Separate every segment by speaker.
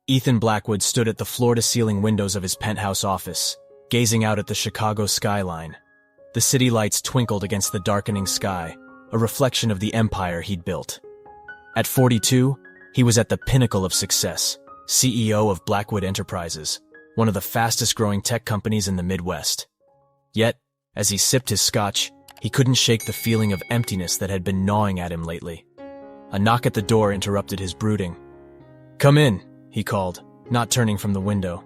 Speaker 1: Ethan Blackwood stood at the floor-to-ceiling windows of his penthouse office, gazing out at the Chicago skyline. The city lights twinkled against the darkening sky, a reflection of the empire he'd built. At 42, he was at the pinnacle of success, CEO of Blackwood Enterprises, one of the fastest-growing tech companies in the Midwest. Yet, as he sipped his scotch, he couldn't shake the feeling of emptiness that had been gnawing at him lately. A knock at the door interrupted his brooding. "Come in," he called, not turning from the window.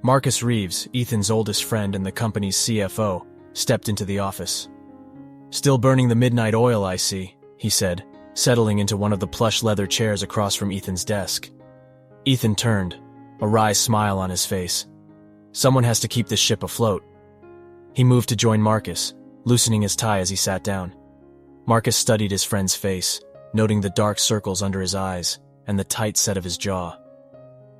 Speaker 1: Marcus Reeves, Ethan's oldest friend and the company's CFO, stepped into the office. "Still burning the midnight oil, I see," he said, settling into one of the plush leather chairs across from Ethan's desk. Ethan turned, a wry smile on his face. Someone has to keep this ship afloat. He moved to join Marcus, loosening his tie as he sat down. Marcus studied his friend's face, noting the dark circles under his eyes and the tight set of his jaw.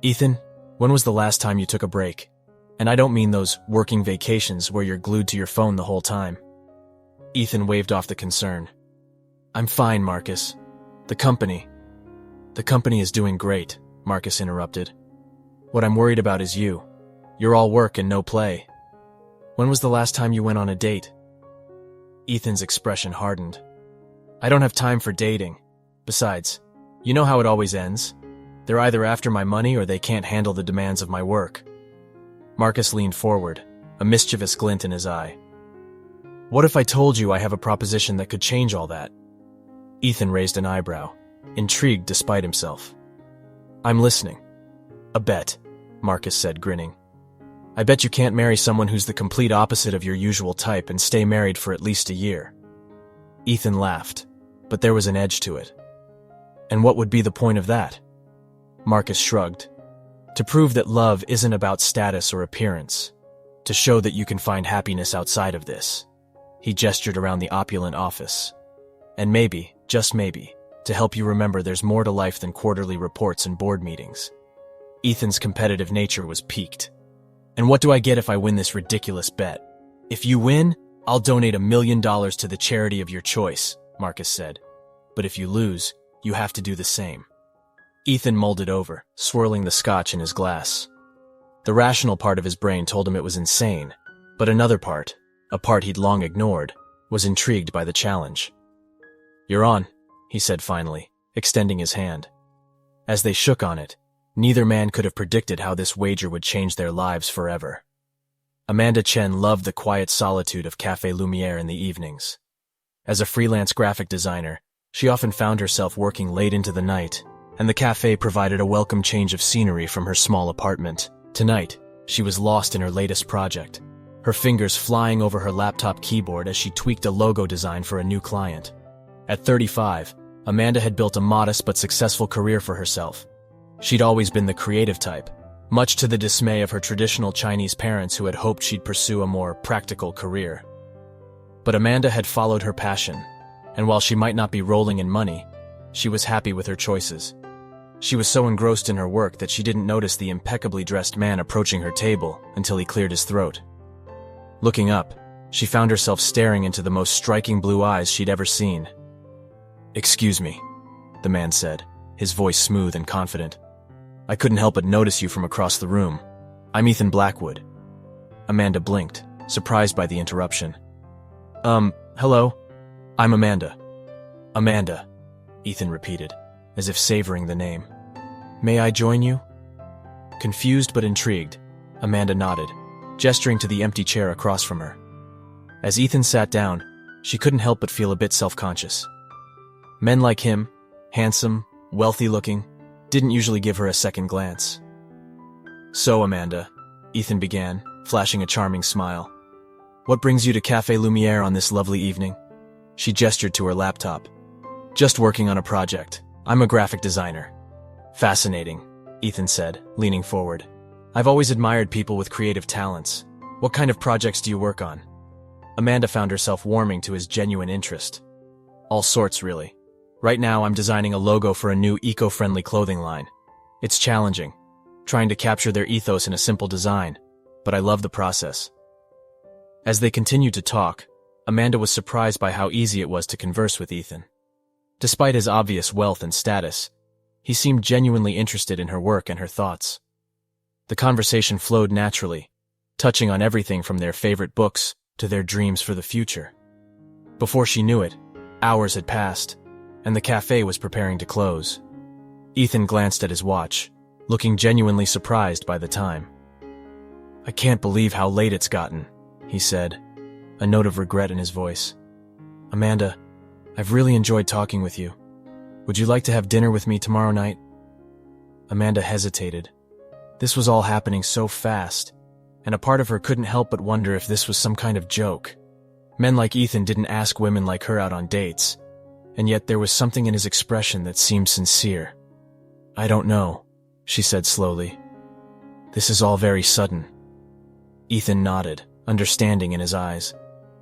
Speaker 1: "Ethan, when was the last time you took a break? And I don't mean those working vacations where you're glued to your phone the whole time." Ethan waved off the concern. "I'm fine, Marcus. The company is doing great," Marcus interrupted. "What I'm worried about is you. You're all work and no play. When was the last time you went on a date?" Ethan's expression hardened. "I don't have time for dating. Besides, you know how it always ends. They're either after my money or they can't handle the demands of my work." Marcus leaned forward, a mischievous glint in his eye. "What if I told you I have a proposition that could change all that?" Ethan raised an eyebrow, intrigued despite himself. "I'm listening." "A bet," Marcus said, grinning. "I bet you can't marry someone who's the complete opposite of your usual type and stay married for at least a year." Ethan laughed, but there was an edge to it. "And what would be the point of that?" Marcus shrugged. "To prove that love isn't about status or appearance. To show that you can find happiness outside of this." He gestured around the opulent office. "And maybe, just maybe, to help you remember there's more to life than quarterly reports and board meetings." Ethan's competitive nature was piqued. "And what do I get if I win this ridiculous bet?" "If you win, I'll donate $1 million to the charity of your choice," Marcus said. "But if you lose, you have to do the same." Ethan mulled it over, swirling the scotch in his glass. The rational part of his brain told him it was insane, but another part, a part he'd long ignored, was intrigued by the challenge. "You're on," he said finally, extending his hand. As they shook on it, neither man could have predicted how this wager would change their lives forever. Amanda Chen loved the quiet solitude of Café Lumière in the evenings. As a freelance graphic designer, she often found herself working late into the night, and the cafe provided a welcome change of scenery from her small apartment. Tonight, she was lost in her latest project, her fingers flying over her laptop keyboard as she tweaked a logo design for a new client. At 35, Amanda had built a modest but successful career for herself. She'd always been the creative type, much to the dismay of her traditional Chinese parents who had hoped she'd pursue a more practical career. But Amanda had followed her passion, and while she might not be rolling in money, she was happy with her choices. She was so engrossed in her work that she didn't notice the impeccably dressed man approaching her table until he cleared his throat. Looking up, she found herself staring into the most striking blue eyes she'd ever seen. "Excuse me," the man said, his voice smooth and confident. "I couldn't help but notice you from across the room. I'm Ethan Blackwood." Amanda blinked, surprised by the interruption. Hello? I'm Amanda." "Amanda," Ethan repeated, as if savoring the name. "May I join you?" Confused but intrigued, Amanda nodded, gesturing to the empty chair across from her. As Ethan sat down, she couldn't help but feel a bit self-conscious. Men like him, handsome, wealthy-looking, didn't usually give her a second glance. "So, Amanda," Ethan began, flashing a charming smile, "what brings you to Café Lumière on this lovely evening?" She gestured to her laptop. "Just working on a project. I'm a graphic designer." "Fascinating," Ethan said, leaning forward. "I've always admired people with creative talents. What kind of projects do you work on?" Amanda found herself warming to his genuine interest. "All sorts, really. Right now, I'm designing a logo for a new eco-friendly clothing line. It's challenging, trying to capture their ethos in a simple design, but I love the process." As they continued to talk, Amanda was surprised by how easy it was to converse with Ethan. Despite his obvious wealth and status, He seemed genuinely interested in her work and her thoughts. The conversation flowed naturally, touching on everything from their favorite books to their dreams for the future. Before she knew it, hours had passed, and the cafe was preparing to close. Ethan glanced at his watch, looking genuinely surprised by the time. "I can't believe how late it's gotten," he said, a note of regret in his voice. "Amanda, I've really enjoyed talking with you. Would you like to have dinner with me tomorrow night?" Amanda hesitated. This was all happening so fast, and a part of her couldn't help but wonder if this was some kind of joke. Men like Ethan didn't ask women like her out on dates, and yet there was something in his expression that seemed sincere. "I don't know," she said slowly. "This is all very sudden." Ethan nodded, understanding in his eyes.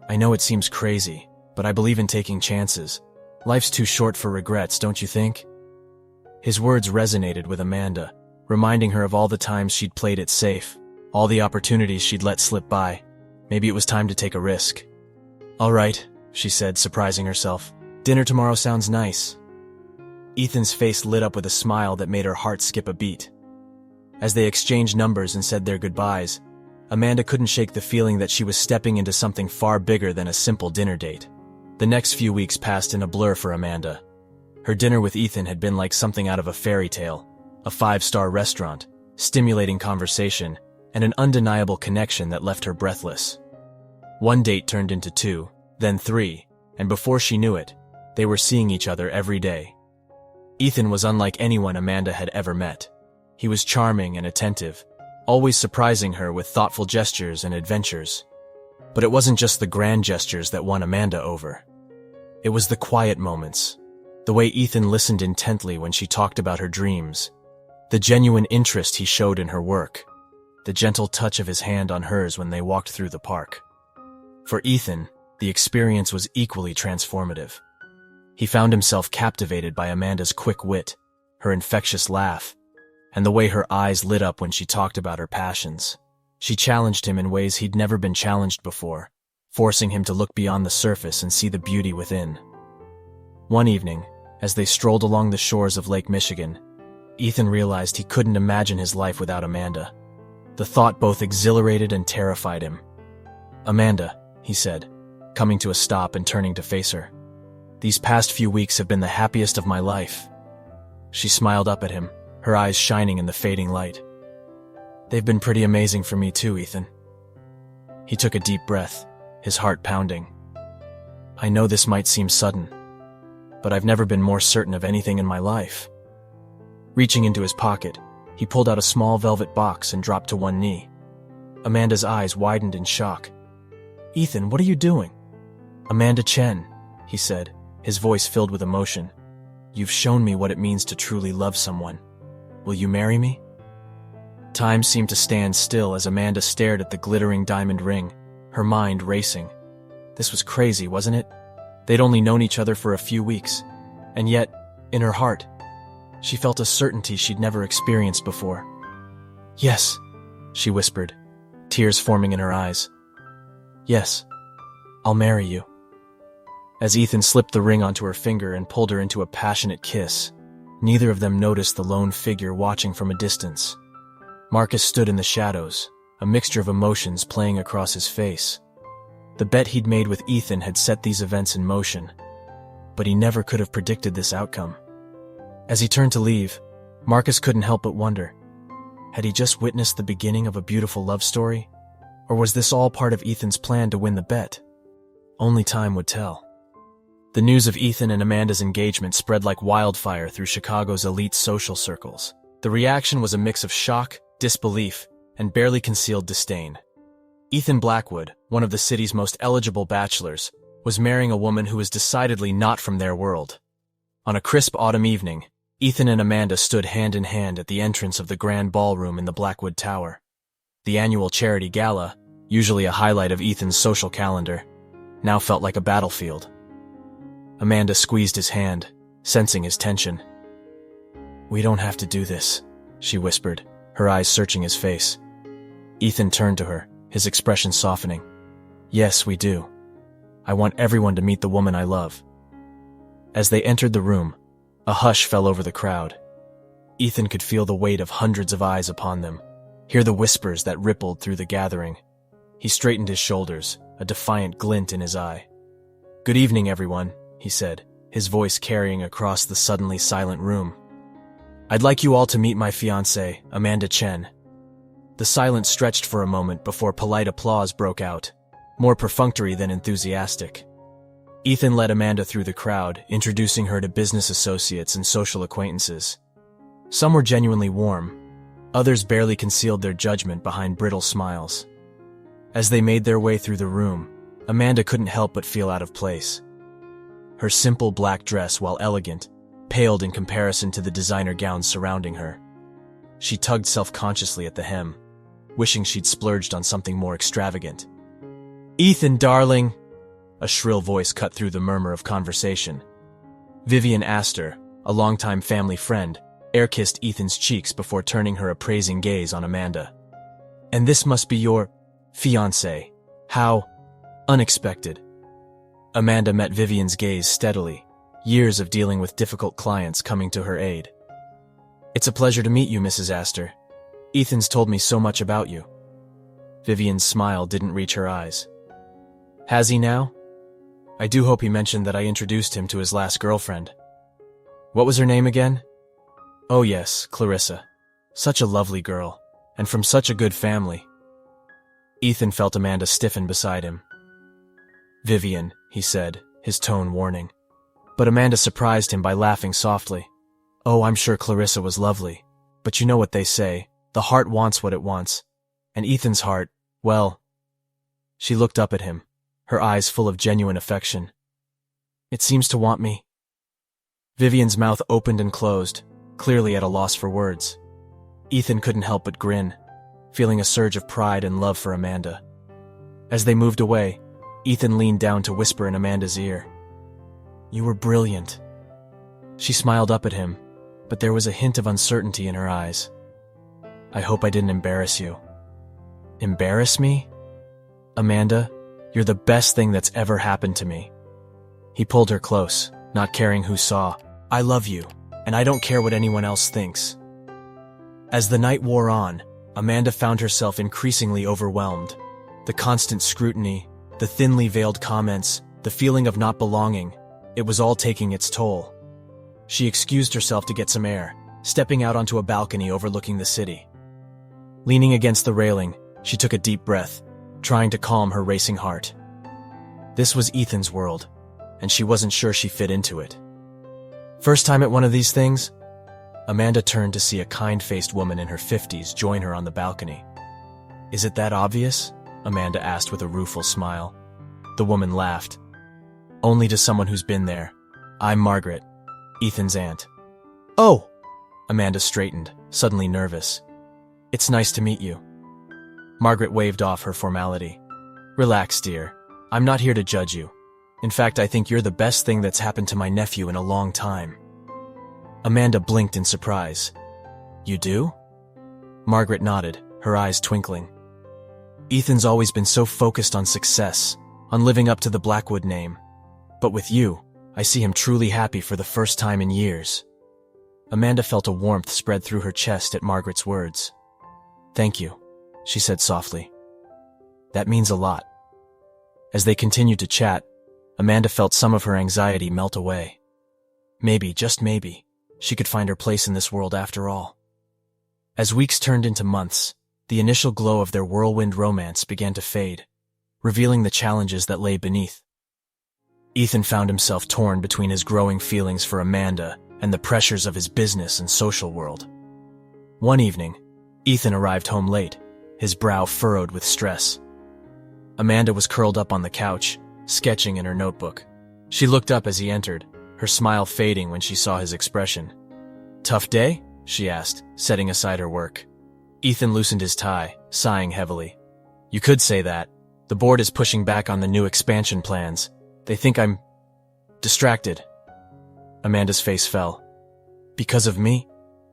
Speaker 1: "I know it seems crazy, but I believe in taking chances. Life's too short for regrets, don't you think?" His words resonated with Amanda, reminding her of all the times she'd played it safe, all the opportunities she'd let slip by. Maybe it was time to take a risk. "All right," she said, surprising herself. "Dinner tomorrow sounds nice." Ethan's face lit up with a smile that made her heart skip a beat. As they exchanged numbers and said their goodbyes, Amanda couldn't shake the feeling that she was stepping into something far bigger than a simple dinner date. The next few weeks passed in a blur for Amanda. Her dinner with Ethan had been like something out of a fairy tale, a 5-star restaurant, stimulating conversation, and an undeniable connection that left her breathless. One date turned into 2, then 3, and before she knew it, they were seeing each other every day. Ethan was unlike anyone Amanda had ever met. He was charming and attentive, always surprising her with thoughtful gestures and adventures. But it wasn't just the grand gestures that won Amanda over. It was the quiet moments, the way Ethan listened intently when she talked about her dreams, the genuine interest he showed in her work, the gentle touch of his hand on hers when they walked through the park. For Ethan, the experience was equally transformative. He found himself captivated by Amanda's quick wit, her infectious laugh, and the way her eyes lit up when she talked about her passions. She challenged him in ways he'd never been challenged before, forcing him to look beyond the surface and see the beauty within. One evening, as they strolled along the shores of Lake Michigan, Ethan realized he couldn't imagine his life without Amanda. The thought both exhilarated and terrified him. "Amanda," he said, coming to a stop and turning to face her. "These past few weeks have been the happiest of my life." She smiled up at him, her eyes shining in the fading light. "They've been pretty amazing for me too, Ethan." He took a deep breath, his heart pounding. "I know this might seem sudden, but I've never been more certain of anything in my life." Reaching into his pocket, he pulled out a small velvet box and dropped to one knee. Amanda's eyes widened in shock. "Ethan, what are you doing?" "Amanda Chen," he said, his voice filled with emotion. "You've shown me what it means to truly love someone. Will you marry me?" Time seemed to stand still as Amanda stared at the glittering diamond ring, her mind racing. This was crazy, wasn't it? They'd only known each other for a few weeks, and yet, in her heart, she felt a certainty she'd never experienced before. "Yes," she whispered, tears forming in her eyes. "Yes, I'll marry you." As Ethan slipped the ring onto her finger and pulled her into a passionate kiss, neither of them noticed the lone figure watching from a distance. Marcus stood in the shadows, a mixture of emotions playing across his face. The bet he'd made with Ethan had set these events in motion, but he never could have predicted this outcome. As he turned to leave, Marcus couldn't help but wonder, had he just witnessed the beginning of a beautiful love story? Or was this all part of Ethan's plan to win the bet? Only time would tell. The news of Ethan and Amanda's engagement spread like wildfire through Chicago's elite social circles. The reaction was a mix of shock, disbelief, and barely concealed disdain. Ethan Blackwood, one of the city's most eligible bachelors, was marrying a woman who was decidedly not from their world. On a crisp autumn evening, Ethan and Amanda stood hand in hand at the entrance of the grand ballroom in the Blackwood Tower. The annual charity gala, usually a highlight of Ethan's social calendar, now felt like a battlefield. Amanda squeezed his hand, sensing his tension. "We don't have to do this," she whispered, her eyes searching his face. Ethan turned to her, his expression softening. "Yes, we do. I want everyone to meet the woman I love." As they entered the room, a hush fell over the crowd. Ethan could feel the weight of hundreds of eyes upon them, hear the whispers that rippled through the gathering. He straightened his shoulders, a defiant glint in his eye. "Good evening, everyone," he said, his voice carrying across the suddenly silent room. "I'd like you all to meet my fiancée, Amanda Chen." The silence stretched for a moment before polite applause broke out, more perfunctory than enthusiastic. Ethan led Amanda through the crowd, introducing her to business associates and social acquaintances. Some were genuinely warm, others barely concealed their judgment behind brittle smiles. As they made their way through the room, Amanda couldn't help but feel out of place. Her simple black dress, while elegant, paled in comparison to the designer gowns surrounding her. She tugged self-consciously at the hem, wishing she'd splurged on something more extravagant. "Ethan, darling!" A shrill voice cut through the murmur of conversation. Vivian Astor, a longtime family friend, air-kissed Ethan's cheeks before turning her appraising gaze on Amanda. "And this must be your fiancé. How unexpected." Amanda met Vivian's gaze steadily, years of dealing with difficult clients coming to her aid. "It's a pleasure to meet you, Mrs. Astor. Ethan's told me so much about you." Vivian's smile didn't reach her eyes. "Has he now? I do hope he mentioned that I introduced him to his last girlfriend. What was her name again?" "Oh yes, Clarissa. Such a lovely girl, and from such a good family." Ethan felt Amanda stiffen beside him. "Vivian," he said, his tone warning. But Amanda surprised him by laughing softly. "Oh, I'm sure Clarissa was lovely, but you know what they say, the heart wants what it wants. And Ethan's heart, well..." She looked up at him, her eyes full of genuine affection. "It seems to want me." Vivian's mouth opened and closed, clearly at a loss for words. Ethan couldn't help but grin, feeling a surge of pride and love for Amanda. As they moved away, Ethan leaned down to whisper in Amanda's ear. "You were brilliant." She smiled up at him, but there was a hint of uncertainty in her eyes. "I hope I didn't embarrass you." "Embarrass me? Amanda, you're the best thing that's ever happened to me." He pulled her close, not caring who saw. "I love you, and I don't care what anyone else thinks." As the night wore on, Amanda found herself increasingly overwhelmed. The constant scrutiny, the thinly veiled comments, the feeling of not belonging, it was all taking its toll. She excused herself to get some air, stepping out onto a balcony overlooking the city. Leaning against the railing, she took a deep breath, trying to calm her racing heart. This was Ethan's world, and she wasn't sure she fit into it. First time at one of these things? Amanda turned to see a kind-faced woman in her 50s join her on the balcony. "Is it that obvious?" Amanda asked with a rueful smile. The woman laughed. "Only to someone who's been there. I'm Margaret, Ethan's aunt." "Oh!" Amanda straightened, suddenly nervous. "It's nice to meet you." Margaret waved off her formality. "Relax, dear. I'm not here to judge you. In fact, I think you're the best thing that's happened to my nephew in a long time." Amanda blinked in surprise. "You do?" Margaret nodded, her eyes twinkling. "Ethan's always been so focused on success, on living up to the Blackwood name. But with you, I see him truly happy for the first time in years." Amanda felt a warmth spread through her chest at Margaret's words. "Thank you," she said softly. "That means a lot." As they continued to chat, Amanda felt some of her anxiety melt away. Maybe, just maybe, she could find her place in this world after all. As weeks turned into months, the initial glow of their whirlwind romance began to fade, revealing the challenges that lay beneath. Ethan found himself torn between his growing feelings for Amanda and the pressures of his business and social world. One evening, Ethan arrived home late, his brow furrowed with stress. Amanda was curled up on the couch, sketching in her notebook. She looked up as he entered, her smile fading when she saw his expression. "Tough day?" she asked, setting aside her work. Ethan loosened his tie, sighing heavily. "You could say that. The board is pushing back on the new expansion plans. They think I'm distracted." Amanda's face fell. "Because of me?"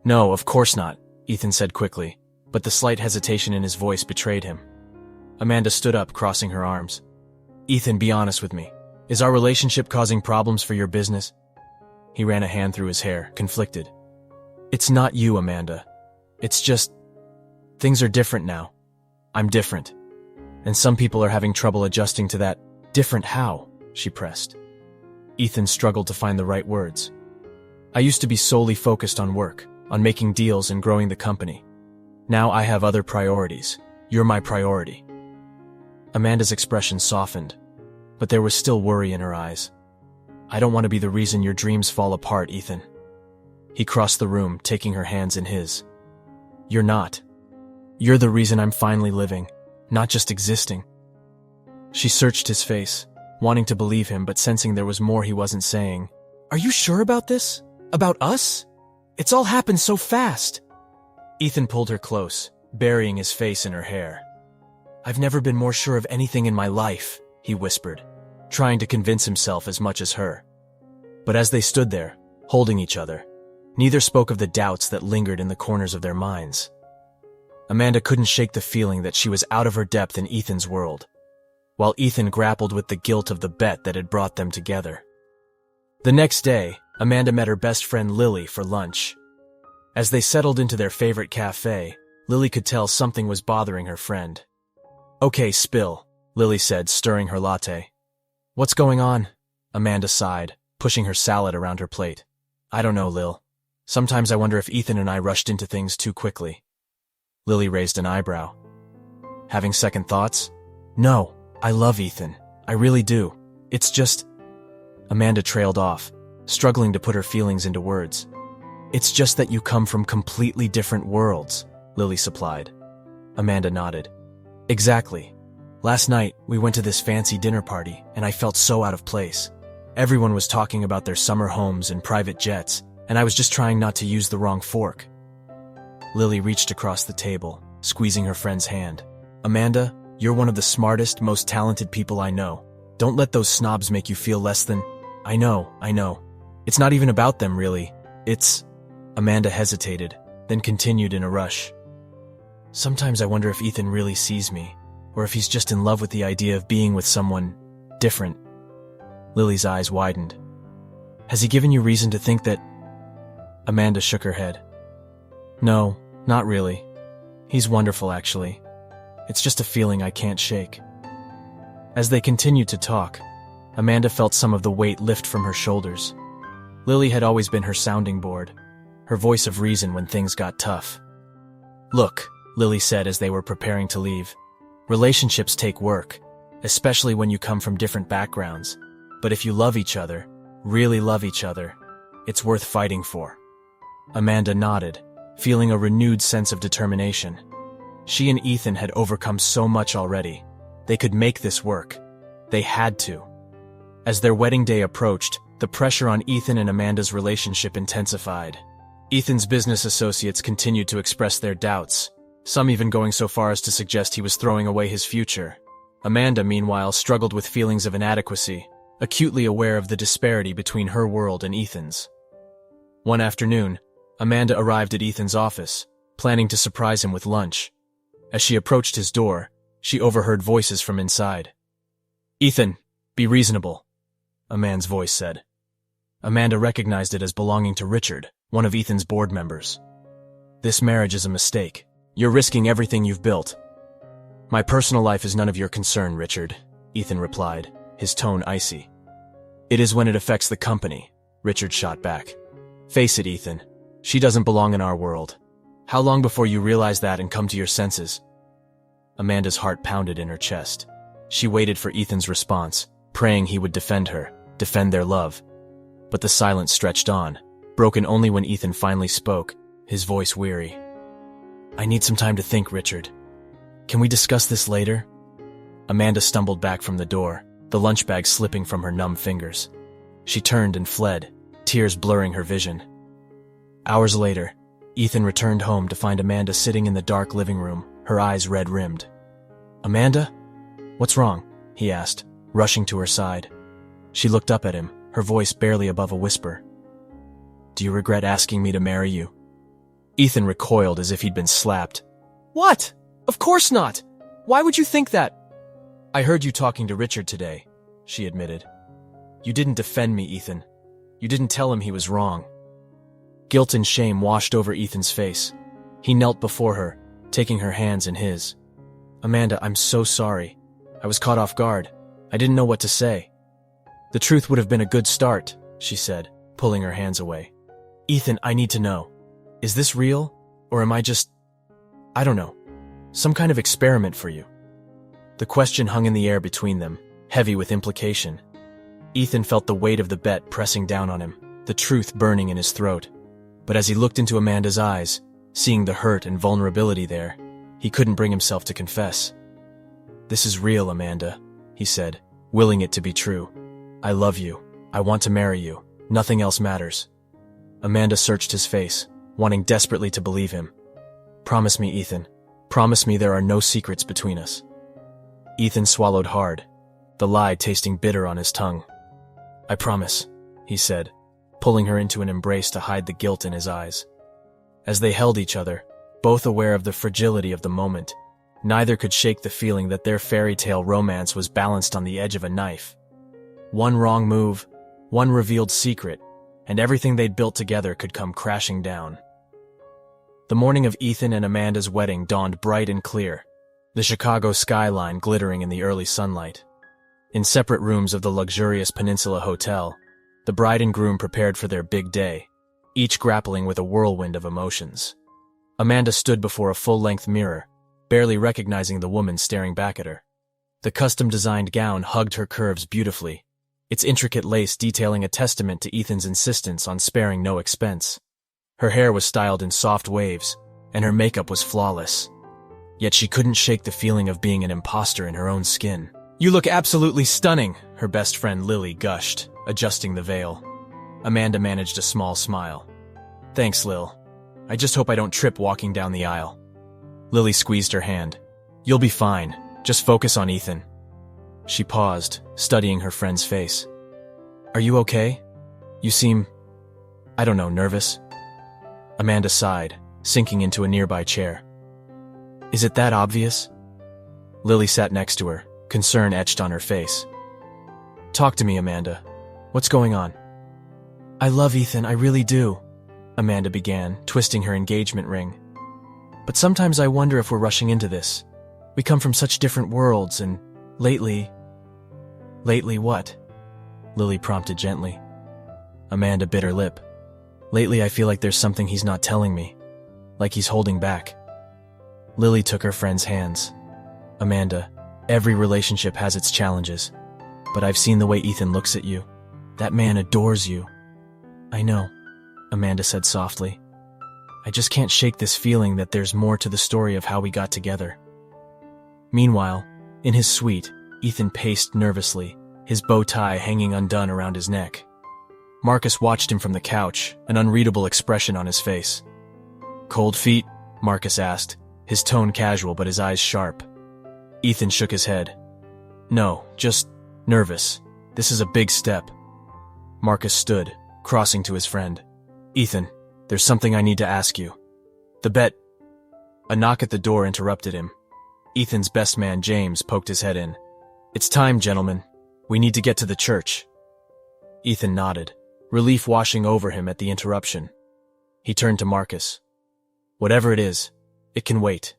Speaker 1: "No, of course not," Ethan said quickly, but the slight hesitation in his voice betrayed him. Amanda stood up, crossing her arms. "Ethan, be honest with me. Is our relationship causing problems for your business?" He ran a hand through his hair, conflicted. It's not you, Amanda. It's just, things are different now. I'm different. And some people are having trouble adjusting to that. Different how? She pressed. Ethan struggled to find the right words. I used to be solely focused on work, on making deals and growing the company. Now I have other priorities. You're my priority. Amanda's expression softened, but there was still worry in her eyes. I don't want to be the reason your dreams fall apart, Ethan. He crossed the room, taking her hands in his. You're not. You're the reason I'm finally living, not just existing. She searched his face, wanting to believe him but sensing there was more he wasn't saying. Are you sure about this? About us? It's all happened so fast. Ethan pulled her close, burying his face in her hair. I've never been more sure of anything in my life, he whispered, trying to convince himself as much as her. But as they stood there, holding each other, neither spoke of the doubts that lingered in the corners of their minds. Amanda couldn't shake the feeling that she was out of her depth in Ethan's world, while Ethan grappled with the guilt of the bet that had brought them together. The next day, Amanda met her best friend Lily for lunch. As they settled into their favorite cafe, Lily could tell something was bothering her friend. Okay, spill, Lily said, stirring her latte. What's going on? Amanda sighed, pushing her salad around her plate. I don't know, Lil. Sometimes I wonder if Ethan and I rushed into things too quickly. Lily raised an eyebrow. Having second thoughts? No, I love Ethan. I really do. It's just… Amanda trailed off, struggling to put her feelings into words. It's just that you come from completely different worlds, Lily supplied. Amanda nodded. Exactly. Last night, we went to this fancy dinner party, and I felt so out of place. Everyone was talking about their summer homes and private jets, and I was just trying not to use the wrong fork. Lily reached across the table, squeezing her friend's hand. Amanda, you're one of the smartest, most talented people I know. Don't let those snobs make you feel less than… I know. It's not even about them, really. It's… Amanda hesitated, then continued in a rush. Sometimes I wonder if Ethan really sees me, or if he's just in love with the idea of being with someone different. Lily's eyes widened. Has he given you reason to think that… Amanda shook her head. No, not really. He's wonderful, actually. It's just a feeling I can't shake. As they continued to talk, Amanda felt some of the weight lift from her shoulders. Lily had always been her sounding board, her voice of reason when things got tough. Look, Lily said as they were preparing to leave, relationships take work, especially when you come from different backgrounds. But if you love each other, really love each other, it's worth fighting for. Amanda nodded, feeling a renewed sense of determination. She and Ethan had overcome so much already. They could make this work. They had to. As their wedding day approached, the pressure on Ethan and Amanda's relationship intensified. Ethan's business associates continued to express their doubts, some even going so far as to suggest he was throwing away his future. Amanda, meanwhile, struggled with feelings of inadequacy, acutely aware of the disparity between her world and Ethan's. One afternoon, Amanda arrived at Ethan's office, planning to surprise him with lunch. As she approached his door, she overheard voices from inside. Ethan, be reasonable, a man's voice said. Amanda recognized it as belonging to Richard, one of Ethan's board members. This marriage is a mistake. You're risking everything you've built. My personal life is none of your concern, Richard, Ethan replied, his tone icy. It is when it affects the company, Richard shot back. Face it, Ethan. She doesn't belong in our world. How long before you realize that and come to your senses? Amanda's heart pounded in her chest. She waited for Ethan's response, praying he would defend her, defend their love. But the silence stretched on, broken only when Ethan finally spoke, his voice weary. I need some time to think, Richard. Can we discuss this later? Amanda stumbled back from the door, the lunch bag slipping from her numb fingers. She turned and fled, tears blurring her vision. Hours later, Ethan returned home to find Amanda sitting in the dark living room, her eyes red-rimmed. Amanda? What's wrong? He asked, rushing to her side. She looked up at him, her voice barely above a whisper. Do you regret asking me to marry you? Ethan recoiled as if he'd been slapped. What? Of course not! Why would you think that? I heard you talking to Richard today, she admitted. You didn't defend me, Ethan. You didn't tell him he was wrong. Guilt and shame washed over Ethan's face. He knelt before her, taking her hands in his. "Amanda, I'm so sorry. I was caught off guard. I didn't know what to say." "The truth would have been a good start," she said, pulling her hands away. "Ethan, I need to know. Is this real? Or am I just, I don't know, some kind of experiment for you?" The question hung in the air between them, heavy with implication. Ethan felt the weight of the bet pressing down on him, the truth burning in his throat. But as he looked into Amanda's eyes, seeing the hurt and vulnerability there, he couldn't bring himself to confess. "This is real, Amanda," he said, willing it to be true. "I love you. I want to marry you. Nothing else matters." Amanda searched his face, wanting desperately to believe him. "Promise me, Ethan. Promise me there are no secrets between us." Ethan swallowed hard, the lie tasting bitter on his tongue. "I promise," he said, pulling her into an embrace to hide the guilt in his eyes. As they held each other, both aware of the fragility of the moment, neither could shake the feeling that their fairy tale romance was balanced on the edge of a knife. One wrong move, one revealed secret, and everything they'd built together could come crashing down. The morning of Ethan and Amanda's wedding dawned bright and clear, the Chicago skyline glittering in the early sunlight. In separate rooms of the luxurious Peninsula Hotel, the bride and groom prepared for their big day, each grappling with a whirlwind of emotions. Amanda stood before a full-length mirror, barely recognizing the woman staring back at her. The custom-designed gown hugged her curves beautifully, its intricate lace detailing a testament to Ethan's insistence on sparing no expense. Her hair was styled in soft waves, and her makeup was flawless. Yet she couldn't shake the feeling of being an imposter in her own skin. "You look absolutely stunning," her best friend Lily gushed, adjusting the veil. Amanda managed a small smile. "Thanks, Lil. I just hope I don't trip walking down the aisle." Lily squeezed her hand. "You'll be fine. Just focus on Ethan." She paused, studying her friend's face. "Are you okay? You seem, I don't know, nervous?" Amanda sighed, sinking into a nearby chair. "Is it that obvious?" Lily sat next to her, concern etched on her face. "Talk to me, Amanda. What's going on?" "I love Ethan, I really do," Amanda began, twisting her engagement ring. "But sometimes I wonder if we're rushing into this. We come from such different worlds, and lately..." "Lately what?" Lily prompted gently. Amanda bit her lip. "Lately I feel like there's something he's not telling me, like he's holding back." Lily took her friend's hands. "Amanda, every relationship has its challenges, but I've seen the way Ethan looks at you. That man adores you." "I know," Amanda said softly. "I just can't shake this feeling that there's more to the story of how we got together." Meanwhile, in his suite, Ethan paced nervously, his bow tie hanging undone around his neck. Marcus watched him from the couch, an unreadable expression on his face. "Cold feet?" Marcus asked, his tone casual but his eyes sharp. Ethan shook his head. "No, just nervous. This is a big step." Marcus stood, crossing to his friend. "Ethan, there's something I need to ask you. The bet..." A knock at the door interrupted him. Ethan's best man, James, poked his head in. "It's time, gentlemen. We need to get to the church." Ethan nodded, relief washing over him at the interruption. He turned to Marcus. "Whatever it is, it can wait.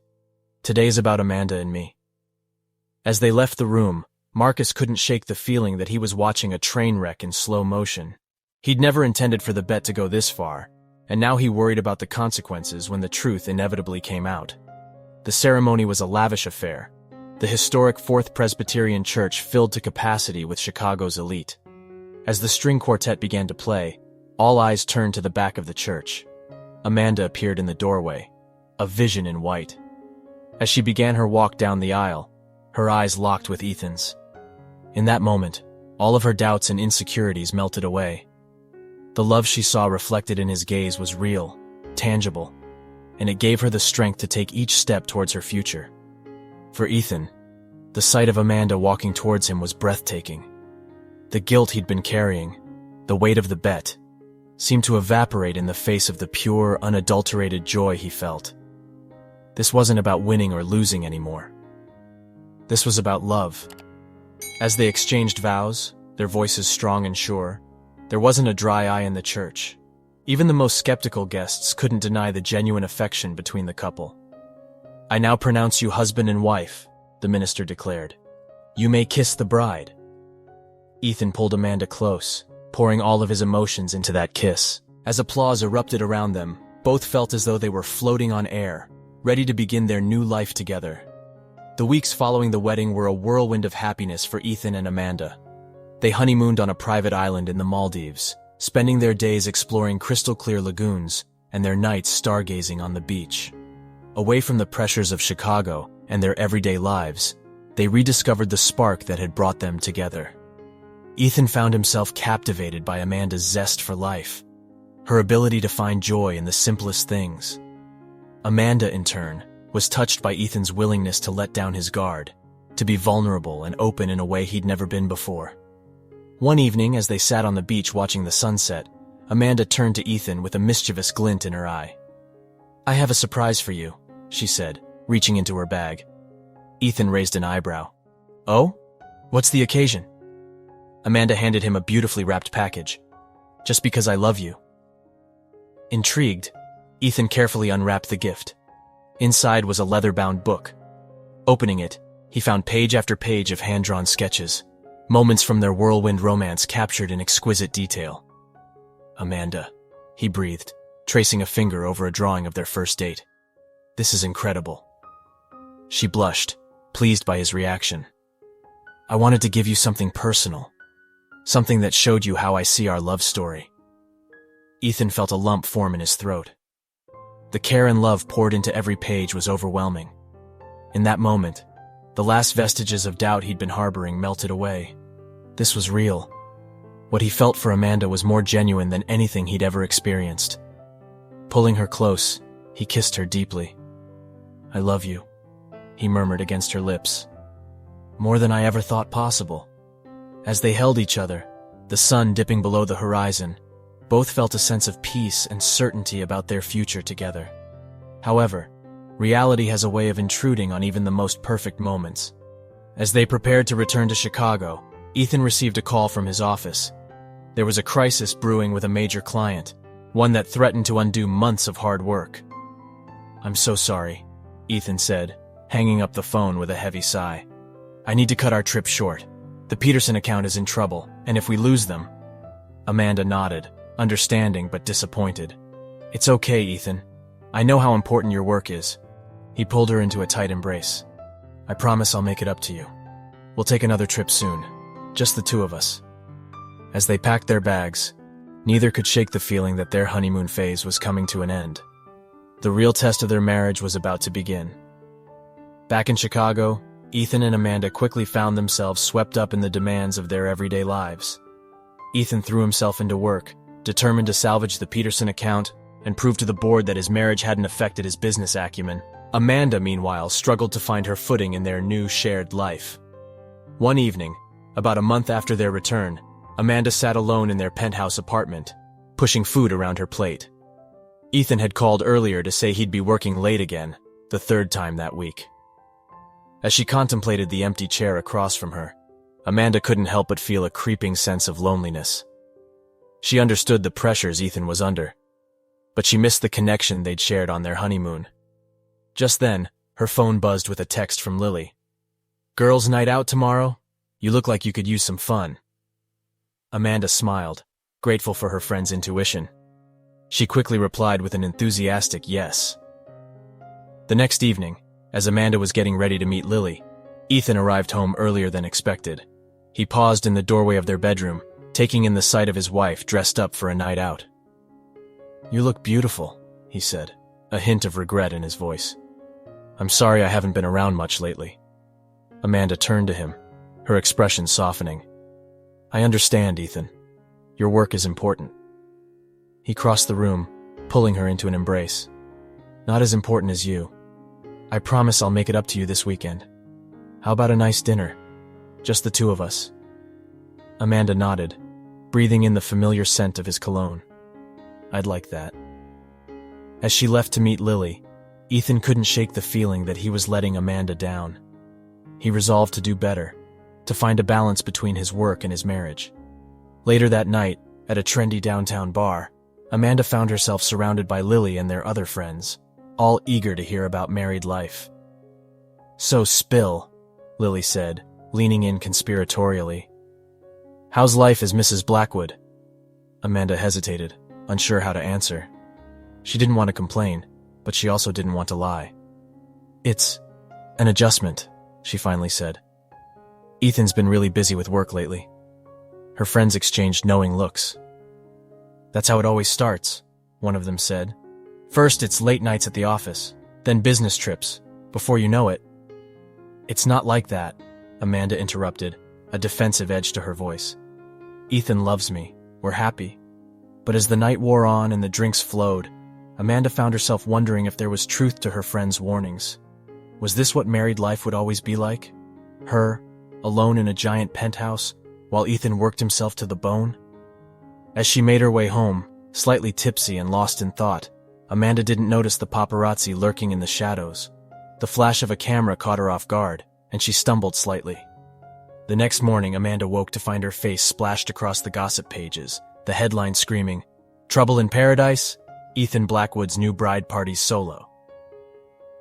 Speaker 1: Today's about Amanda and me." As they left the room, Marcus couldn't shake the feeling that he was watching a train wreck in slow motion. He'd never intended for the bet to go this far, and now he worried about the consequences when the truth inevitably came out. The ceremony was a lavish affair. The historic Fourth Presbyterian Church filled to capacity with Chicago's elite. As the string quartet began to play, all eyes turned to the back of the church. Amanda appeared in the doorway, a vision in white. As she began her walk down the aisle, her eyes locked with Ethan's. In that moment, all of her doubts and insecurities melted away. The love she saw reflected in his gaze was real, tangible, and it gave her the strength to take each step towards her future. For Ethan, the sight of Amanda walking towards him was breathtaking. The guilt he'd been carrying, the weight of the bet, seemed to evaporate in the face of the pure, unadulterated joy he felt. This wasn't about winning or losing anymore. This was about love. As they exchanged vows, their voices strong and sure, there wasn't a dry eye in the church. Even the most skeptical guests couldn't deny the genuine affection between the couple. "I now pronounce you husband and wife," the minister declared. "You may kiss the bride." Ethan pulled Amanda close, pouring all of his emotions into that kiss. As applause erupted around them, both felt as though they were floating on air, ready to begin their new life together. The weeks following the wedding were a whirlwind of happiness for Ethan and Amanda. They honeymooned on a private island in the Maldives, spending their days exploring crystal-clear lagoons and their nights stargazing on the beach. Away from the pressures of Chicago and their everyday lives, they rediscovered the spark that had brought them together. Ethan found himself captivated by Amanda's zest for life, her ability to find joy in the simplest things. Amanda, in turn, was touched by Ethan's willingness to let down his guard, to be vulnerable and open in a way he'd never been before. One evening, as they sat on the beach watching the sunset, Amanda turned to Ethan with a mischievous glint in her eye. "I have a surprise for you," she said, reaching into her bag. Ethan raised an eyebrow. "Oh? What's the occasion?" Amanda handed him a beautifully wrapped package. "Just because I love you." Intrigued, Ethan carefully unwrapped the gift. Inside was a leather-bound book. Opening it, he found page after page of hand-drawn sketches, moments from their whirlwind romance captured in exquisite detail. "Amanda," he breathed, tracing a finger over a drawing of their first date. "This is incredible." She blushed, pleased by his reaction. "I wanted to give you something personal, something that showed you how I see our love story." Ethan felt a lump form in his throat. The care and love poured into every page was overwhelming. In that moment, the last vestiges of doubt he'd been harboring melted away. This was real. What he felt for Amanda was more genuine than anything he'd ever experienced. Pulling her close, he kissed her deeply. "I love you," he murmured against her lips. "More than I ever thought possible." As they held each other, the sun dipping below the horizon, both felt a sense of peace and certainty about their future together. However, reality has a way of intruding on even the most perfect moments. As they prepared to return to Chicago, Ethan received a call from his office. There was a crisis brewing with a major client, one that threatened to undo months of hard work. "I'm so sorry," Ethan said, hanging up the phone with a heavy sigh. "I need to cut our trip short. The Peterson account is in trouble, and if we lose them—" Amanda nodded, understanding but disappointed. "It's okay, Ethan. I know how important your work is." He pulled her into a tight embrace. "I promise I'll make it up to you. We'll take another trip soon, just the two of us." As they packed their bags, neither could shake the feeling that their honeymoon phase was coming to an end. The real test of their marriage was about to begin. Back in Chicago, Ethan and Amanda quickly found themselves swept up in the demands of their everyday lives. Ethan threw himself into work, determined to salvage the Peterson account and prove to the board that his marriage hadn't affected his business acumen. Amanda, meanwhile, struggled to find her footing in their new shared life. One evening, about a month after their return, Amanda sat alone in their penthouse apartment, pushing food around her plate. Ethan had called earlier to say he'd be working late again, the third time that week. As she contemplated the empty chair across from her, Amanda couldn't help but feel a creeping sense of loneliness. She understood the pressures Ethan was under, but she missed the connection they'd shared on their honeymoon. Just then, her phone buzzed with a text from Lily. "Girls' night out tomorrow? You look like you could use some fun." Amanda smiled, grateful for her friend's intuition. She quickly replied with an enthusiastic yes. The next evening, as Amanda was getting ready to meet Lily, Ethan arrived home earlier than expected. He paused in the doorway of their bedroom, taking in the sight of his wife dressed up for a night out. "You look beautiful," he said, a hint of regret in his voice. "I'm sorry I haven't been around much lately." Amanda turned to him, her expression softening. "I understand, Ethan. Your work is important." He crossed the room, pulling her into an embrace. "Not as important as you. I promise I'll make it up to you this weekend. How about a nice dinner? Just the two of us." Amanda nodded, breathing in the familiar scent of his cologne. "I'd like that." As she left to meet Lily, Ethan couldn't shake the feeling that he was letting Amanda down. He resolved to do better, to find a balance between his work and his marriage. Later that night, at a trendy downtown bar, Amanda found herself surrounded by Lily and their other friends, all eager to hear about married life. "So spill," Lily said, leaning in conspiratorially. "How's life as Mrs. Blackwood?" Amanda hesitated, unsure how to answer. She didn't want to complain, but she also didn't want to lie. "It's an adjustment," she finally said. "Ethan's been really busy with work lately." Her friends exchanged knowing looks. "That's how it always starts," one of them said. "First it's late nights at the office, then business trips. Before you know it." "It's not like that," Amanda interrupted, a defensive edge to her voice. "Ethan loves me. We're happy." But as the night wore on and the drinks flowed, Amanda found herself wondering if there was truth to her friends' warnings. Was this what married life would always be like? Her, alone in a giant penthouse, while Ethan worked himself to the bone? As she made her way home, slightly tipsy and lost in thought, Amanda didn't notice the paparazzi lurking in the shadows. The flash of a camera caught her off guard, and she stumbled slightly. The next morning, Amanda woke to find her face splashed across the gossip pages, the headline screaming, "Trouble in Paradise? Ethan Blackwood's new bride parties solo."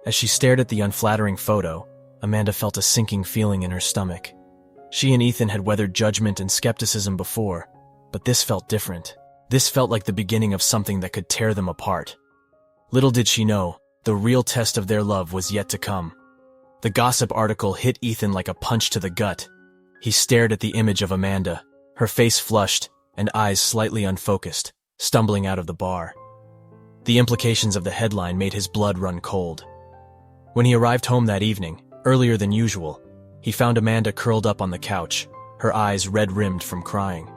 Speaker 1: As she stared at the unflattering photo, Amanda felt a sinking feeling in her stomach. She and Ethan had weathered judgment and skepticism before, but this felt different. This felt like the beginning of something that could tear them apart. Little did she know, the real test of their love was yet to come. The gossip article hit Ethan like a punch to the gut. He stared at the image of Amanda, her face flushed and eyes slightly unfocused, stumbling out of the bar. The implications of the headline made his blood run cold. When he arrived home that evening, earlier than usual, he found Amanda curled up on the couch, her eyes red-rimmed from crying.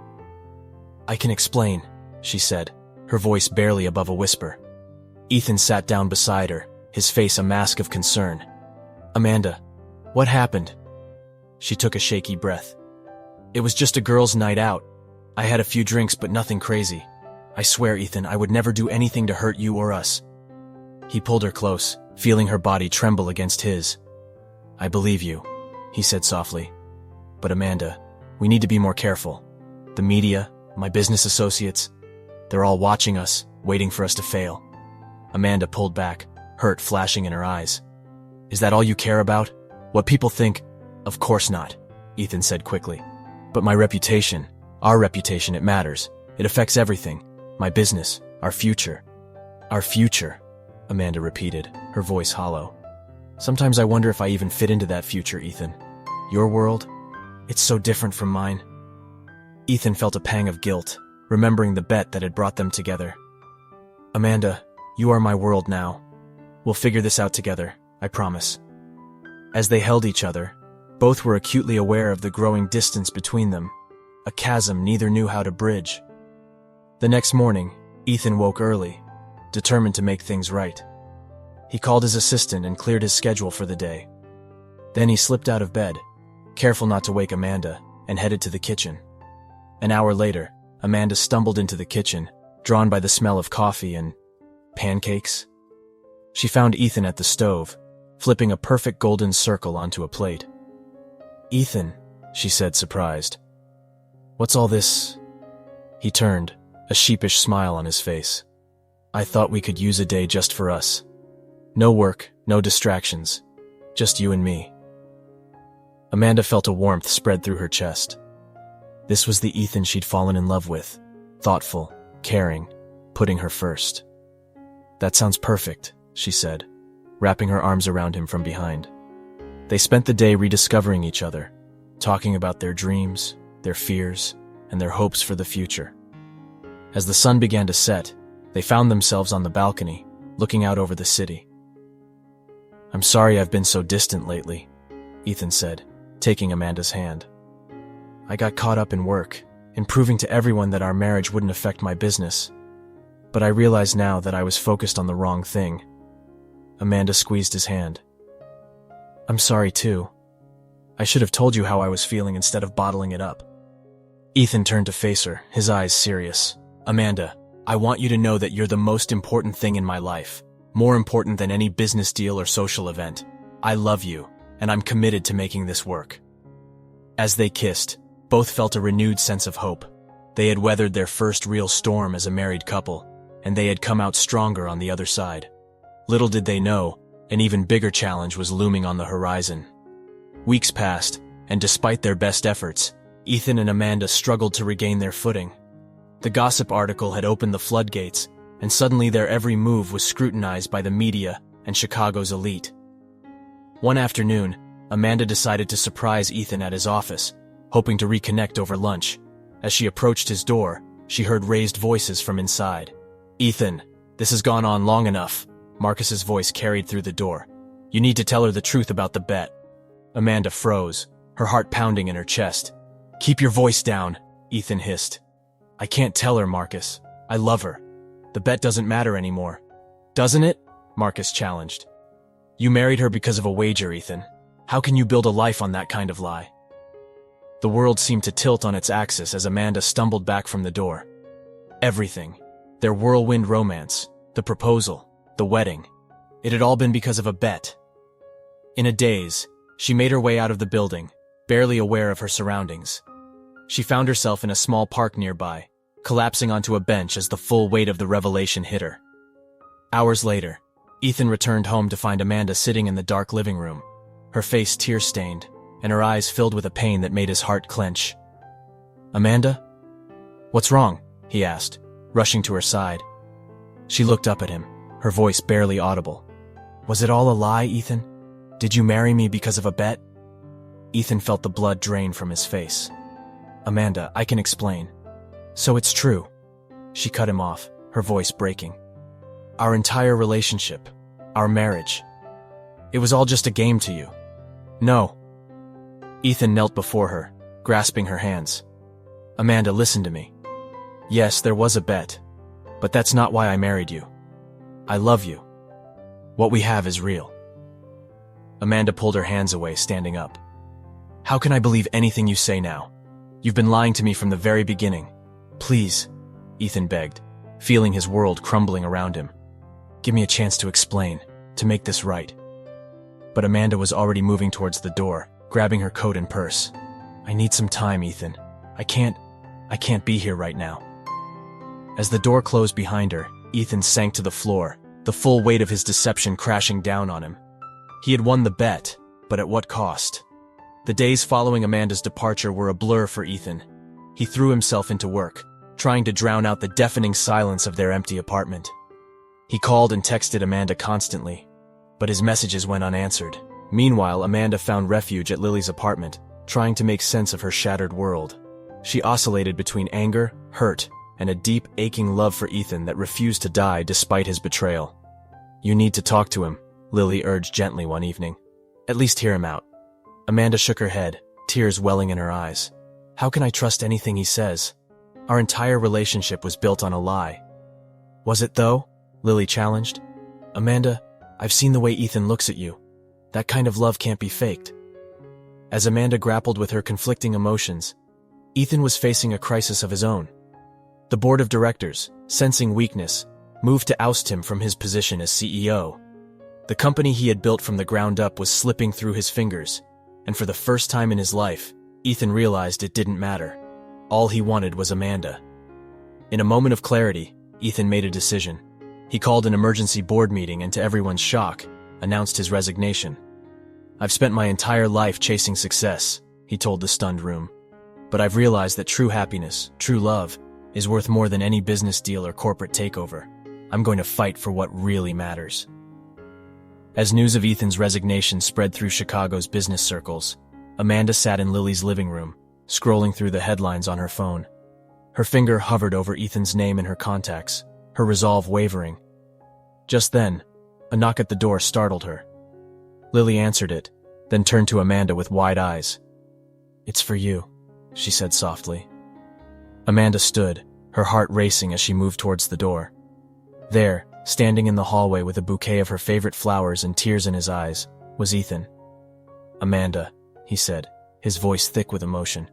Speaker 1: "I can explain," she said, her voice barely above a whisper. Ethan sat down beside her, his face a mask of concern. "Amanda, what happened?" She took a shaky breath. "It was just a girls' night out. I had a few drinks, but nothing crazy. I swear, Ethan, I would never do anything to hurt you or us." He pulled her close, feeling her body tremble against his. "I believe you," he said softly. "But Amanda, we need to be more careful. The media, my business associates, they're all watching us, waiting for us to fail." Amanda pulled back, hurt flashing in her eyes. "Is that all you care about? What people think?" "Of course not," Ethan said quickly. "But my reputation, our reputation, it matters. It affects everything. My business, our future." "Our future," Amanda repeated, her voice hollow. "Sometimes I wonder if I even fit into that future, Ethan. Your world? It's so different from mine." Ethan felt a pang of guilt, remembering the bet that had brought them together. "Amanda, you are my world now. We'll figure this out together, I promise." As they held each other, both were acutely aware of the growing distance between them, a chasm neither knew how to bridge. The next morning, Ethan woke early, determined to make things right. He called his assistant and cleared his schedule for the day. Then he slipped out of bed, careful not to wake Amanda, and headed to the kitchen. An hour later, Amanda stumbled into the kitchen, drawn by the smell of coffee and pancakes. She found Ethan at the stove, flipping a perfect golden circle onto a plate. "Ethan," she said, surprised. "What's all this?" He turned, a sheepish smile on his face. "I thought we could use a day just for us. No work, no distractions, just you and me." Amanda felt a warmth spread through her chest. This was the Ethan she'd fallen in love with, thoughtful, caring, putting her first. "That sounds perfect," she said, wrapping her arms around him from behind. They spent the day rediscovering each other, talking about their dreams, their fears, and their hopes for the future. As the sun began to set, they found themselves on the balcony, looking out over the city. "I'm sorry I've been so distant lately," Ethan said, taking Amanda's hand. "I got caught up in work, in proving to everyone that our marriage wouldn't affect my business. But I realize now that I was focused on the wrong thing." Amanda squeezed his hand. "I'm sorry too. I should have told you how I was feeling instead of bottling it up." Ethan turned to face her, his eyes serious. "Amanda, I want you to know that you're the most important thing in my life, more important than any business deal or social event. I love you, and I'm committed to making this work." As they kissed, both felt a renewed sense of hope. They had weathered their first real storm as a married couple, and they had come out stronger on the other side. Little did they know, an even bigger challenge was looming on the horizon. Weeks passed, and despite their best efforts, Ethan and Amanda struggled to regain their footing. The gossip article had opened the floodgates, and suddenly their every move was scrutinized by the media and Chicago's elite. One afternoon, Amanda decided to surprise Ethan at his office, hoping to reconnect over lunch. As she approached his door, she heard raised voices from inside. "Ethan, this has gone on long enough," Marcus's voice carried through the door. "You need to tell her the truth about the bet." Amanda froze, her heart pounding in her chest. "Keep your voice down," Ethan hissed. "I can't tell her, Marcus. I love her. The bet doesn't matter anymore." "Doesn't it?" Marcus challenged. "You married her because of a wager, Ethan. How can you build a life on that kind of lie?" The world seemed to tilt on its axis as Amanda stumbled back from the door. Everything, their whirlwind romance, the proposal, the wedding, it had all been because of a bet. In a daze, she made her way out of the building, barely aware of her surroundings. She found herself in a small park nearby, collapsing onto a bench as the full weight of the revelation hit her. Hours later, Ethan returned home to find Amanda sitting in the dark living room, her face tear-stained, and her eyes filled with a pain that made his heart clench. "Amanda? What's wrong?" he asked, rushing to her side. She looked up at him, her voice barely audible. "Was it all a lie, Ethan? Did you marry me because of a bet?" Ethan felt the blood drain from his face. "Amanda, I can explain. So it's true." She cut him off, her voice breaking. "Our entire relationship, our marriage, it was all just a game to you." "No." Ethan knelt before her, grasping her hands. "Amanda, listen to me. Yes, there was a bet, but that's not why I married you. I love you. What we have is real." Amanda pulled her hands away, standing up. "How can I believe anything you say now? You've been lying to me from the very beginning. Please," Ethan begged, feeling his world crumbling around him. "Give me a chance to explain, to make this right." But Amanda was already moving towards the door, grabbing her coat and purse. "I need some time, Ethan. I can't be here right now." As the door closed behind her, Ethan sank to the floor, the full weight of his deception crashing down on him. He had won the bet, but at what cost? The days following Amanda's departure were a blur for Ethan. He threw himself into work, trying to drown out the deafening silence of their empty apartment. He called and texted Amanda constantly, but his messages went unanswered. Meanwhile, Amanda found refuge at Lily's apartment, trying to make sense of her shattered world. She oscillated between anger, hurt, and a deep, aching love for Ethan that refused to die despite his betrayal. "You need to talk to him," Lily urged gently one evening. "At least hear him out." Amanda shook her head, tears welling in her eyes. "How can I trust anything he says? Our entire relationship was built on a lie." "Was it though?" Lily challenged. "Amanda, I've seen the way Ethan looks at you. That kind of love can't be faked." As Amanda grappled with her conflicting emotions, Ethan was facing a crisis of his own. The board of directors, sensing weakness, moved to oust him from his position as CEO. The company he had built from the ground up was slipping through his fingers, and for the first time in his life, Ethan realized it didn't matter. All he wanted was Amanda. In a moment of clarity, Ethan made a decision. He called an emergency board meeting and, to everyone's shock, announced his resignation. "I've spent my entire life chasing success," he told the stunned room. "But I've realized that true happiness, true love, is worth more than any business deal or corporate takeover. I'm going to fight for what really matters." As news of Ethan's resignation spread through Chicago's business circles, Amanda sat in Lily's living room, scrolling through the headlines on her phone. Her finger hovered over Ethan's name in her contacts, her resolve wavering. Just then, a knock at the door startled her. Lily answered it, then turned to Amanda with wide eyes. "It's for you," she said softly. Amanda stood, her heart racing as she moved towards the door. There, standing in the hallway with a bouquet of her favorite flowers and tears in his eyes, was Ethan. "Amanda," he said, his voice thick with emotion.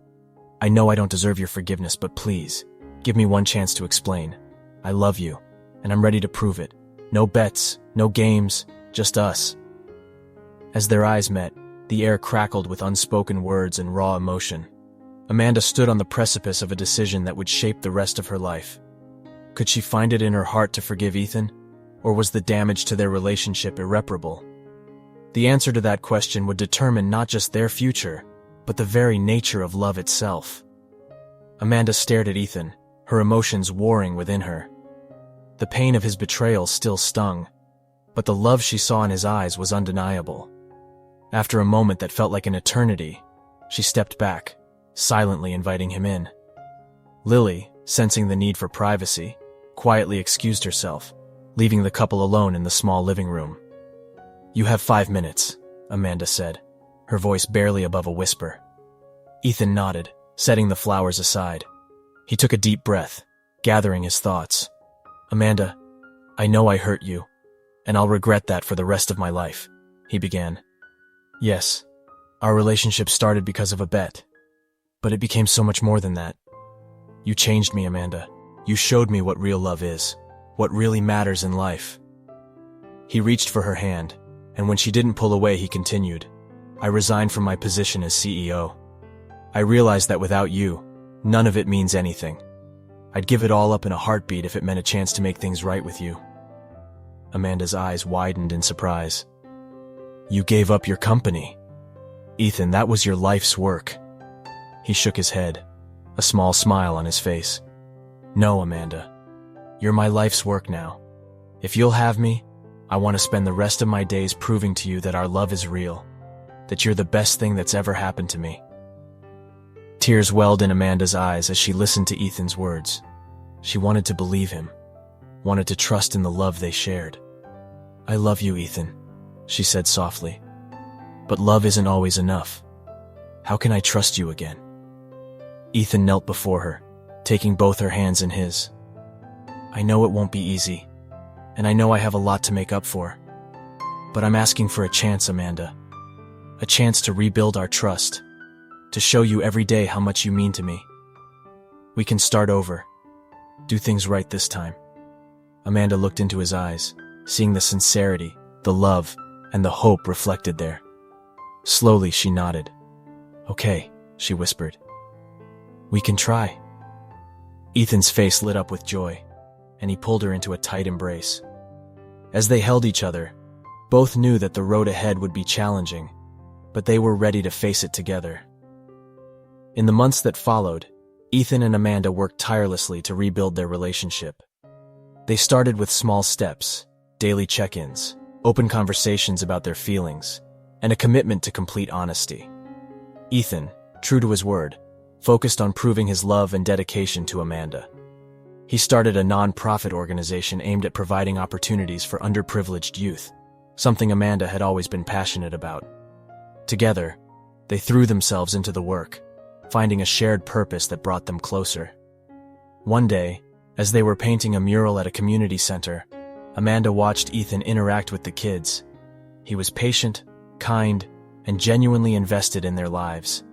Speaker 1: "I know I don't deserve your forgiveness, but please, give me one chance to explain. I love you, and I'm ready to prove it. No bets, no games, just us." As their eyes met, the air crackled with unspoken words and raw emotion. Amanda stood on the precipice of a decision that would shape the rest of her life. Could she find it in her heart to forgive Ethan? Or was the damage to their relationship irreparable? The answer to that question would determine not just their future, but the very nature of love itself. Amanda stared at Ethan, her emotions warring within her. The pain of his betrayal still stung, but the love she saw in his eyes was undeniable. After a moment that felt like an eternity, she stepped back, silently inviting him in. Lily, sensing the need for privacy, quietly excused herself, leaving the couple alone in the small living room. "You have 5 minutes," Amanda said, her voice barely above a whisper. Ethan nodded, setting the flowers aside. He took a deep breath, gathering his thoughts. "Amanda, I know I hurt you, and I'll regret that for the rest of my life," he began. "Yes, our relationship started because of a bet, but it became so much more than that. You changed me, Amanda. You showed me what real love is, what really matters in life." He reached for her hand, and when she didn't pull away, he continued, "I resigned from my position as CEO. I realized that without you, none of it means anything. I'd give it all up in a heartbeat if it meant a chance to make things right with you." Amanda's eyes widened in surprise. "You gave up your company. Ethan, that was your life's work." He shook his head, a small smile on his face. "No, Amanda. You're my life's work now. If you'll have me, I want to spend the rest of my days proving to you that our love is real, that you're the best thing that's ever happened to me." Tears welled in Amanda's eyes as she listened to Ethan's words. She wanted to believe him, wanted to trust in the love they shared. "I love you, Ethan," she said softly. "But love isn't always enough. How can I trust you again?" Ethan knelt before her, taking both her hands in his. "I know it won't be easy, and I know I have a lot to make up for. But I'm asking for a chance, Amanda. A chance to rebuild our trust, to show you every day how much you mean to me. We can start over, do things right this time." Amanda looked into his eyes, seeing the sincerity, the love, and the hope reflected there. Slowly, she nodded. "Okay," she whispered. "We can try." Ethan's face lit up with joy, and he pulled her into a tight embrace. As they held each other, both knew that the road ahead would be challenging, but they were ready to face it together. In the months that followed, Ethan and Amanda worked tirelessly to rebuild their relationship. They started with small steps, daily check-ins, open conversations about their feelings, and a commitment to complete honesty. Ethan, true to his word, focused on proving his love and dedication to Amanda. He started a non-profit organization aimed at providing opportunities for underprivileged youth, something Amanda had always been passionate about. Together, they threw themselves into the work, finding a shared purpose that brought them closer. One day, as they were painting a mural at a community center, Amanda watched Ethan interact with the kids. He was patient, kind, and genuinely invested in their lives.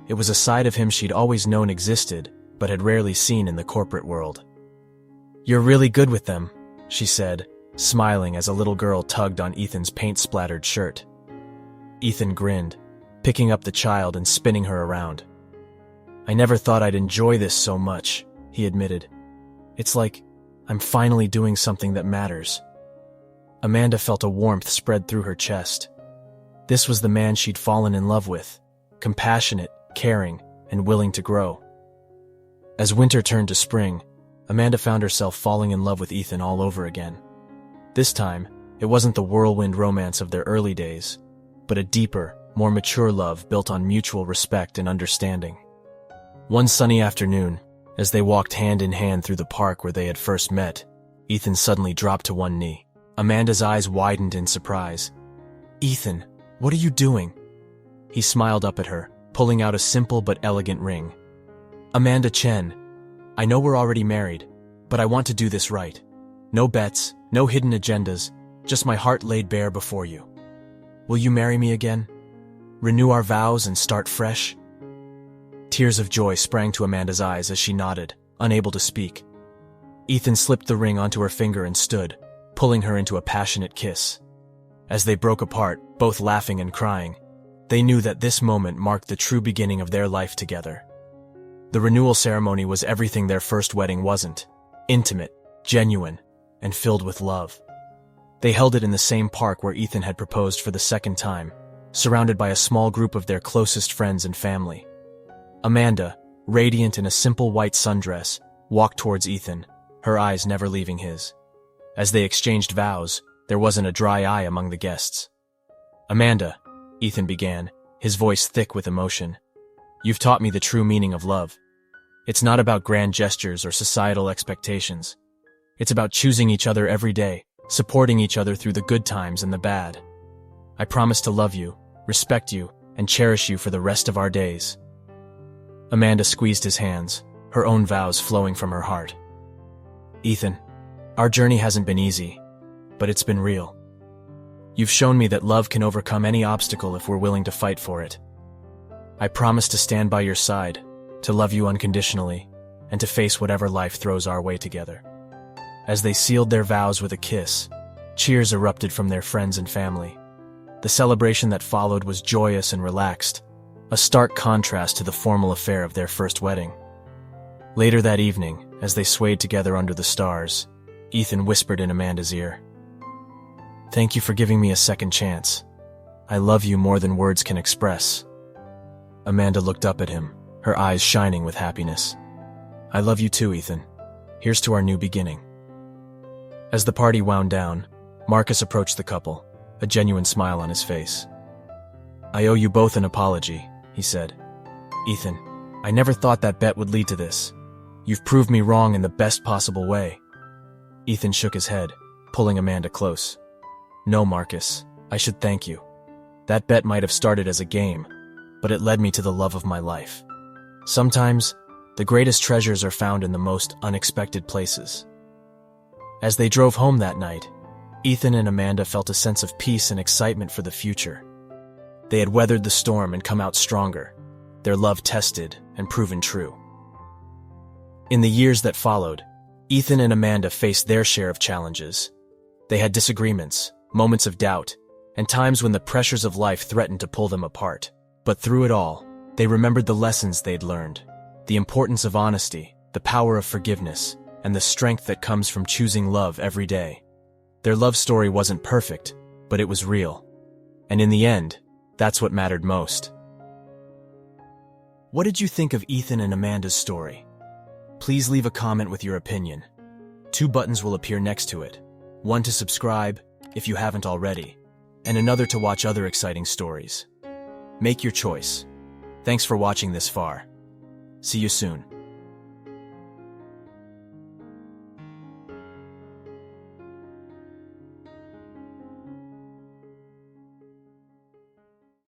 Speaker 1: It was a side of him she'd always known existed, but had rarely seen in the corporate world. "You're really good with them," she said, smiling as a little girl tugged on Ethan's paint-splattered shirt. Ethan grinned, picking up the child and spinning her around. "I never thought I'd enjoy this so much," he admitted. "It's like I'm finally doing something that matters." Amanda felt a warmth spread through her chest. This was the man she'd fallen in love with, compassionate, caring, and willing to grow. As winter turned to spring, Amanda found herself falling in love with Ethan all over again. This time, it wasn't the whirlwind romance of their early days, but a deeper, more mature love built on mutual respect and understanding. One sunny afternoon, as they walked hand in hand through the park where they had first met, Ethan suddenly dropped to one knee. Amanda's eyes widened in surprise. "Ethan, what are you doing?" He smiled up at her, pulling out a simple but elegant ring. "Amanda Chen, I know we're already married, but I want to do this right. No bets, no hidden agendas, just my heart laid bare before you. Will you marry me again? Renew our vows and start fresh?" Tears of joy sprang to Amanda's eyes as she nodded, unable to speak. Ethan slipped the ring onto her finger and stood, pulling her into a passionate kiss. As they broke apart, both laughing and crying, they knew that this moment marked the true beginning of their life together. The renewal ceremony was everything their first wedding wasn't. intimate, genuine, and filled with love. They held it in the same park where Ethan had proposed for the second time, surrounded by a small group of their closest friends and family. Amanda, radiant in a simple white sundress, walked towards Ethan, her eyes never leaving his. As they exchanged vows, there wasn't a dry eye among the guests. "Amanda," Ethan began, his voice thick with emotion, "you've taught me the true meaning of love. It's not about grand gestures or societal expectations. It's about choosing each other every day, supporting each other through the good times and the bad. I promise to love you, respect you, and cherish you for the rest of our days." Amanda squeezed his hands, her own vows flowing from her heart. "Ethan, our journey hasn't been easy, but it's been real. You've shown me that love can overcome any obstacle if we're willing to fight for it. I promise to stand by your side, to love you unconditionally, and to face whatever life throws our way together." As they sealed their vows with a kiss, cheers erupted from their friends and family. The celebration that followed was joyous and relaxed, a stark contrast to the formal affair of their first wedding. Later that evening, as they swayed together under the stars, Ethan whispered in Amanda's ear, "Thank you for giving me a second chance. I love you more than words can express." Amanda looked up at him, her eyes shining with happiness. "I love you too, Ethan. Here's to our new beginning." As the party wound down, Marcus approached the couple, a genuine smile on his face. "I owe you both an apology," he said. "Ethan, I never thought that bet would lead to this. You've proved me wrong in the best possible way." Ethan shook his head, pulling Amanda close. "No, Marcus, I should thank you. That bet might have started as a game, but it led me to the love of my life. Sometimes, the greatest treasures are found in the most unexpected places." As they drove home that night, Ethan and Amanda felt a sense of peace and excitement for the future. They had weathered the storm and come out stronger, their love tested and proven true. In the years that followed, Ethan and Amanda faced their share of challenges. They had disagreements, moments of doubt, and times when the pressures of life threatened to pull them apart. But through it all, they remembered the lessons they'd learned, the importance of honesty, the power of forgiveness, and the strength that comes from choosing love every day. Their love story wasn't perfect, but it was real. And in the end, that's what mattered most. What did you think of Ethan and Amanda's story? Please leave a comment with your opinion. 2 buttons will appear next to it. One to subscribe, if you haven't already, and another to watch other exciting stories. Make your choice. Thanks for watching this far. See you soon.